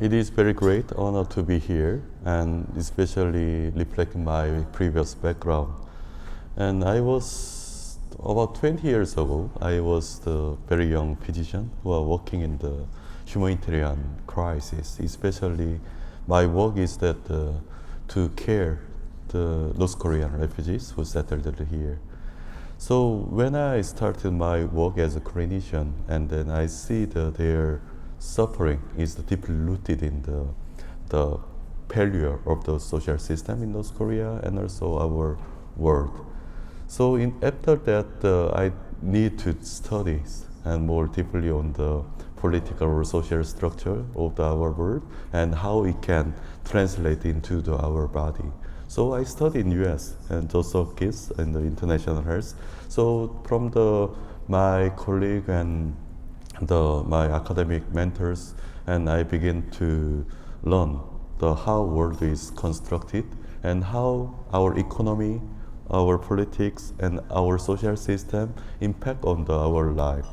It is very great honor to be here, and especially reflecting my previous background. And I was about 20 years ago. I was the very young physician who are working in the humanitarian crisis. Especially, my work is that to care the North Korean refugees who settled here. So when I started my work as a clinician, and then I see their suffering is deeply rooted in the failure of the social system in North Korea and also our world. So after that, I need to study and more deeply on the political or social structure of our world and how it can translate into our body. So I studied in U.S. and also kids in the international health. So from my colleague and my academic mentors, and I begin to learn how world is constructed and how our economy, our politics, and our social system impact on our life.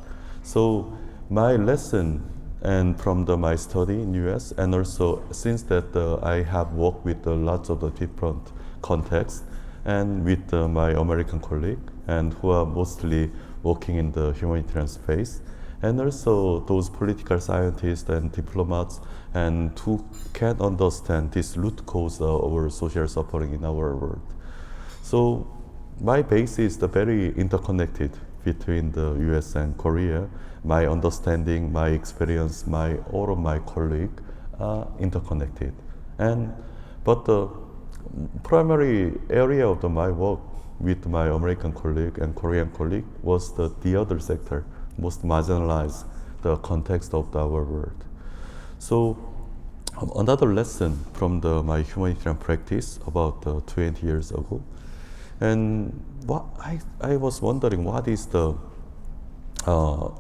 So my lesson and from my study in US, and also since that I have worked with lots of the different contexts and with my American colleague and who are mostly working in the humanitarian space, and also those political scientists and diplomats and who can understand this root cause of our social suffering in our world. So my base is very interconnected between the US and Korea. My understanding, my experience, all of my colleagues are interconnected. But the primary area of my work with my American colleague and Korean colleague was the other sector, most marginalized, the context of our world. So another lesson from my humanitarian practice about 20 years ago, and I was wondering what is the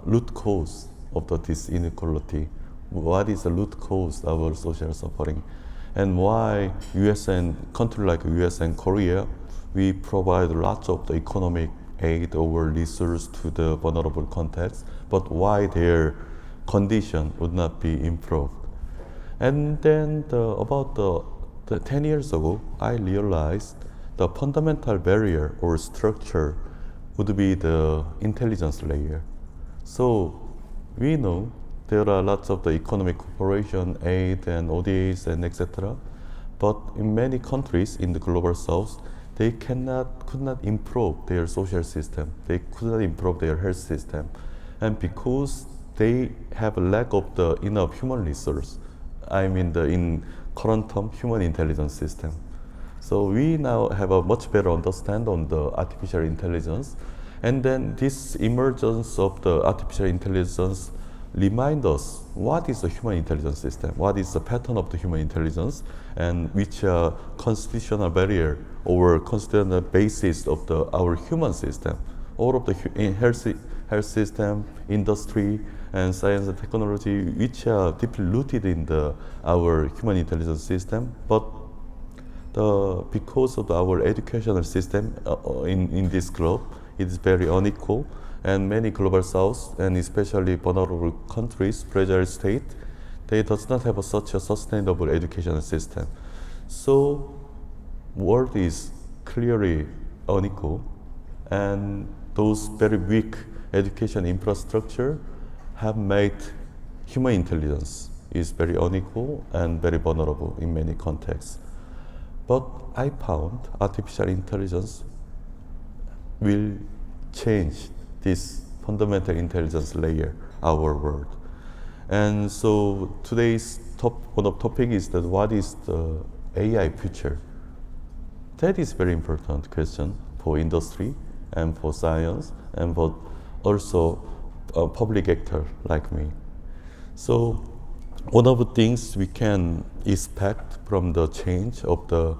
root cause of this inequality, what is the root cause of our social suffering, and why US and countries like US and Korea, we provide lots of the economic aid or resource to the vulnerable context, but why their condition would not be improved. And then about 10 years ago, I realized the fundamental barrier or structure would be the intelligence layer. So we know there are lots of the economic cooperation, aid and ODAs and etc. But in many countries in the global south, they could not improve their social system. They could not improve their health system. And because they have a lack of the enough human resource, I mean in current term, human intelligence system. So we now have a much better understanding on the artificial intelligence. And then this emergence of the artificial intelligence remind us what is the human intelligence system, what is the pattern of the human intelligence, and which constitutional barrier or constitutional basis of our human system. All of the health system, industry, and science and technology, which are deeply rooted in our human intelligence system, but because of our educational system in this globe, it is very unequal, and many global south and especially vulnerable countries, fragile state, they does not have such a sustainable educational system. So world is clearly unequal, and those very weak education infrastructure have made human intelligence is very unequal and very vulnerable in many contexts. But I found artificial intelligence will change this fundamental intelligence layer, our world. And so today's one of topic is that what is the AI future? That is very important question for industry and for science and for also a public actor like me. So one of the things we can expect from the change of the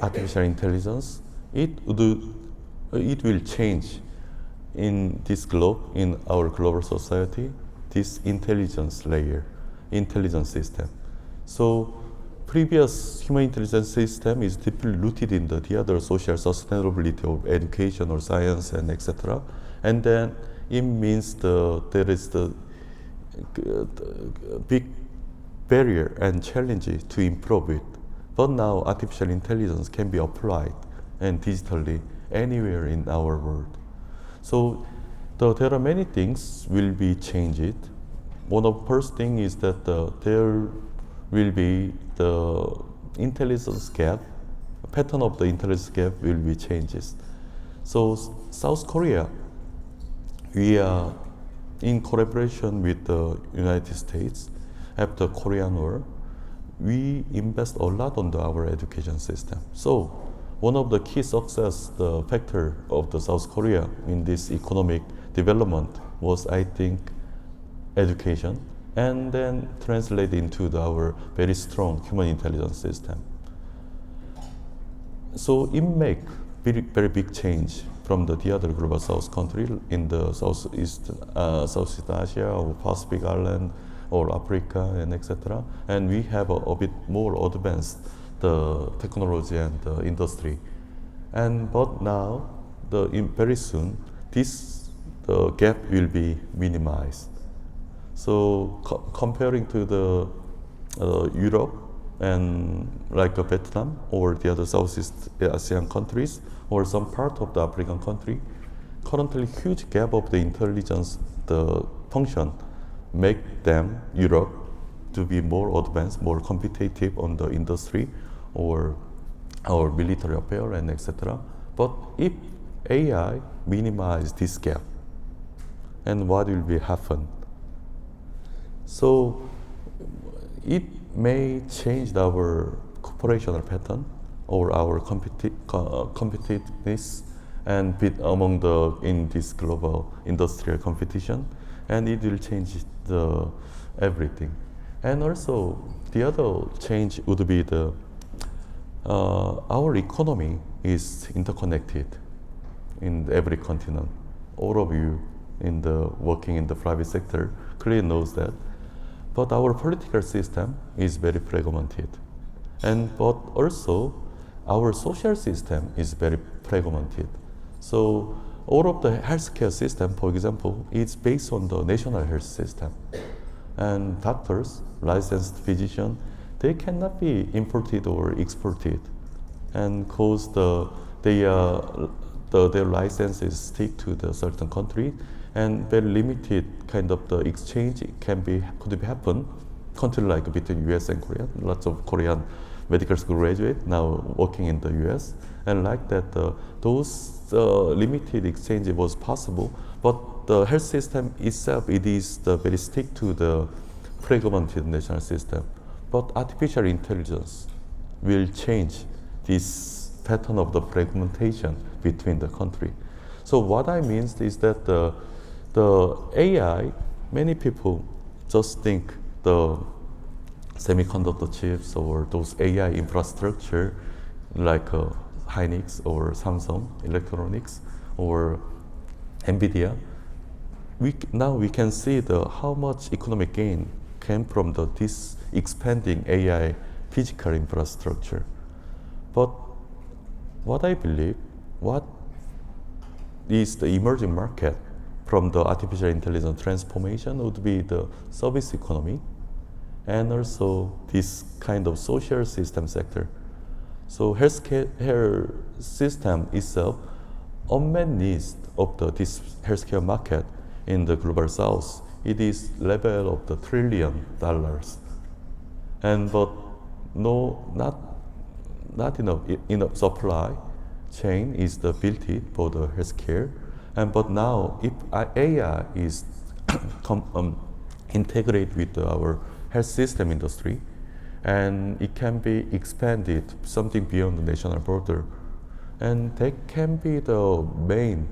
artificial intelligence, it will change in this globe, in our global society, this intelligence layer, intelligence system. So previous human intelligence system is deeply rooted in the other social sustainability of education or science and etc. And then it means there is the big barrier and challenge to improve it. But now artificial intelligence can be applied and digitally anywhere in our world. So there are many things will be changed. One of the first thing is that there will be the intelligence gap, pattern of the intelligence gap will be changes. So South Korea, we are in collaboration with the United States after Korean War, we invest a lot on our education system. So one of the key success the factor of the South Korea in this economic development was, I think, education, and then translate into our very strong human intelligence system. So it make very big change from the other global south country in the Southeast Asia or Pacific Island or Africa and etc. And we have a bit more advanced the technology and the industry. But now, very soon, the gap will be minimized. So comparing to the Europe and like Vietnam or the other Southeast Asian countries or some part of the African country, currently huge gap of the intelligence, the function, make them, Europe, to be more advanced, more competitive on the industry or our military affair and etc. But if AI minimize this gap, and what will be happen? So it may change our operational pattern or our competitiveness and bit among in this global industrial competition, and it will change everything. And also the other change would be our economy is interconnected in every continent. All of you working in the private sector clearly knows that. But our political system is very fragmented. But also our social system is very fragmented. So all of the healthcare system, for example, is based on the national health system. And doctors, licensed physicians, they cannot be imported or exported, and cause their licenses stick to the certain country, and very limited kind of the exchange could be happen. Country like between U.S. and Korea, lots of Korean medical school graduate now working in the U.S. and like that, those limited exchange was possible, but the health system itself, it is very stick to the fragmented national system. But artificial intelligence will change this pattern of the fragmentation between the country. So what I mean is that the AI, many people just think the semiconductor chips or those AI infrastructure like Hynix or Samsung Electronics or NVIDIA. Now we can see how much economic gain came from this expanding AI physical infrastructure. But what I believe, what is the emerging market from the artificial intelligence transformation would be the service economy and also this kind of social system sector. So healthcare system itself, unmet needs of this healthcare market in the global south, it is level of the $1 trillion. But not enough supply chain is built for the healthcare. But now if AI is integrated with our health system industry, and it can be expanded something beyond the national border, and that can be the main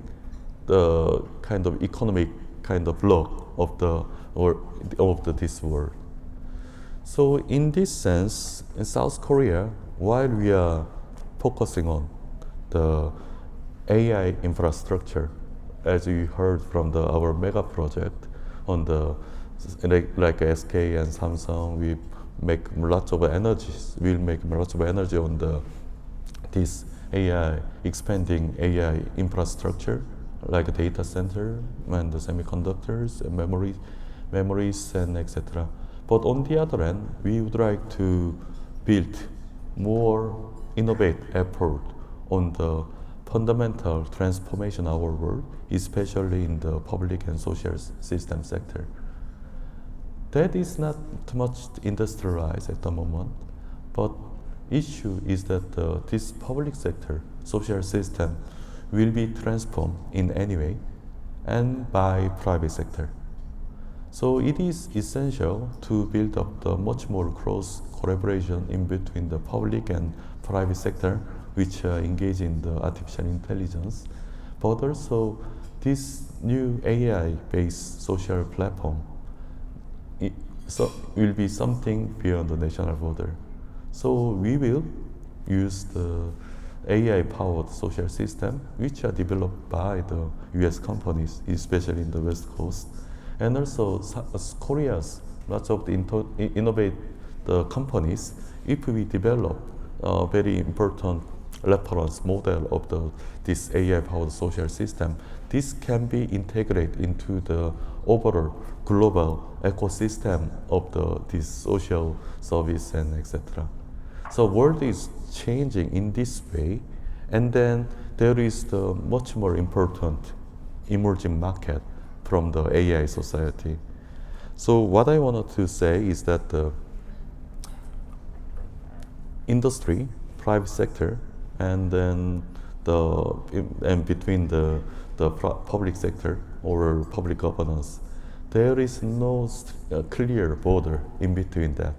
kind of economic kind of block of this world. So in this sense, in South Korea, while we are focusing on the AI infrastructure, as we heard from our mega project on like SK and Samsung, we make lots of energies. We'll make lots of energy on this AI, expanding AI infrastructure, like a data center and the semiconductors and memories and etc. But on the other hand, we would like to build more innovative effort on the fundamental transformation of our world, especially in the public and social system sector. That is not too much industrialized at the moment, but issue is that this public sector, social system will be transformed in any way and by private sector. So it is essential to build up the much more close collaboration in between the public and private sector which engage in the artificial intelligence, but also this new AI-based social platform will be something beyond the national border. So we will use the AI-powered social system which are developed by the US companies, especially in the West Coast, and also Korea's lots of the innovate the companies. If we develop a very important reference model of this AI-powered social system, this can be integrated into the overall global ecosystem of this social service and etc. So world is changing in this way, and then there is the much more important emerging market from the AI society. So what I wanted to say is that the industry, private sector, and then between the public sector or public governance, there is no clear border in between that.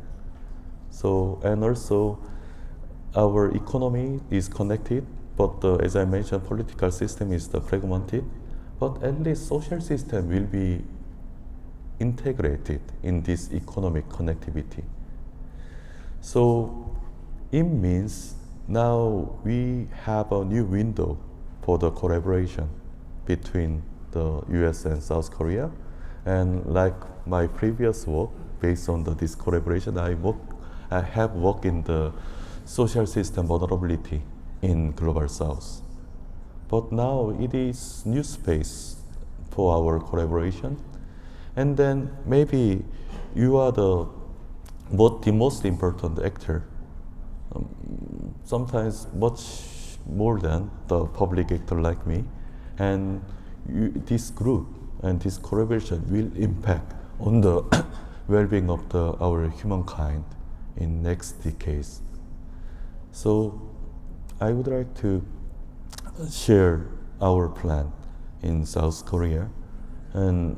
So, and also our economy is connected, but as I mentioned, political system is fragmented, but at least social system will be integrated in this economic connectivity. So it means now we have a new window for the collaboration between the US and South Korea. And like my previous work, based on this collaboration, I have worked in the social system vulnerability in Global South. But now it is new space for our collaboration. And then maybe you are the most important actor, sometimes much more than the public actor like me. And this group and this collaboration will impact on the well-being of our humankind in next decades. So I would like to share our plan in South Korea, and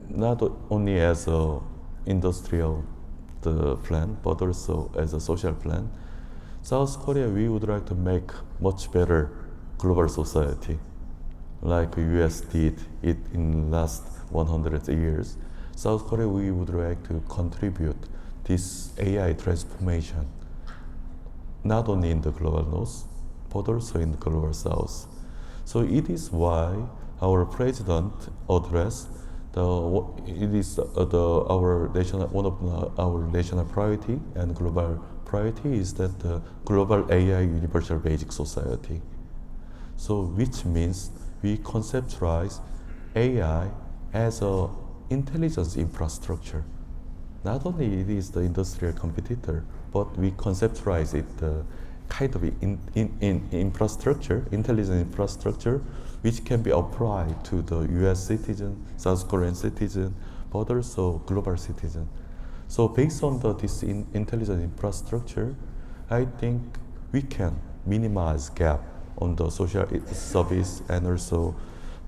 not only as a industrial plan, but also as a social plan. South Korea, we would like to make much better global society, like US did it in last 100 years. South Korea, we would like to contribute this AI transformation, not only in the global north, but also in the global south. So it is why our president addressed it is one of our national priority and global priority is that the global AI universal basic society. So which means we conceptualize AI as a intelligence infrastructure. Not only it is the industrial competitor, but we conceptualize it kind of in infrastructure, intelligent infrastructure, which can be applied to the US citizen, South Korean citizen, but also global citizen. So based on this intelligent infrastructure, I think we can minimize gap on the social service and also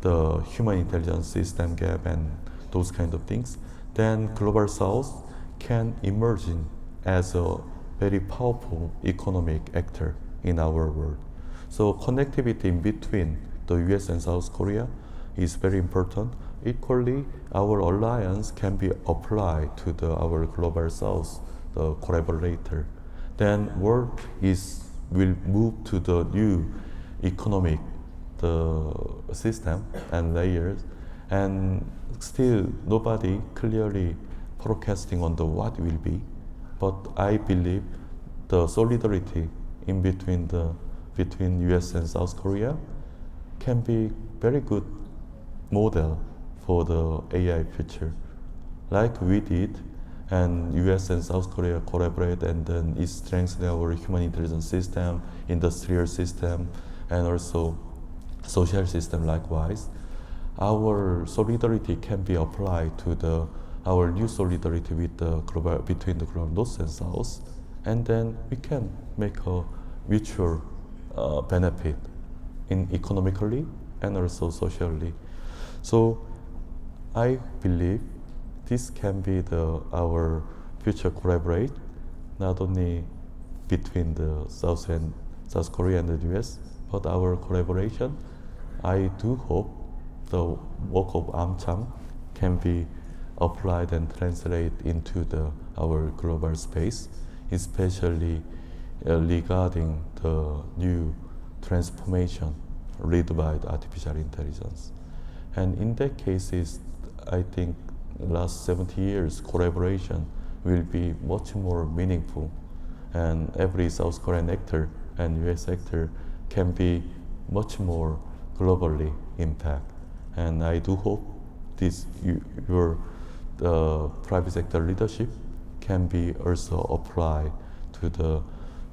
the human intelligence system gap and those kind of things. Then Global South can emerge as a very powerful economic actor in our world. So connectivity in between the US and South Korea is very important. Equally, our alliance can be applied to our Global South, the collaborator. Then world will move to the new economic system and layers, and still nobody clearly forecasting on what will be. But I believe the solidarity in between US and South Korea can be very good model for the AI future, like we did and US and South Korea collaborate and then it strengthens our human intelligence system, industrial system, and also social system likewise. Our solidarity can be applied to our new solidarity with the global, between the global North and South, and then we can make a mutual benefit in economically and also socially. So I believe this can be our future collaborate, not only between the South Korea and the US, but our collaboration. I do hope the work of AMCHAM can be applied and translated into our global space, especially regarding the new transformation led by the artificial intelligence. And in that case, I think last 70 years collaboration will be much more meaningful, and every South Korean actor and US actor can be much more globally impact. And I do hope your private sector leadership can be also applied to the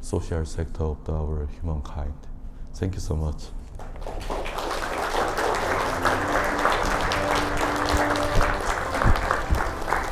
social sector of our humankind. Thank you so much.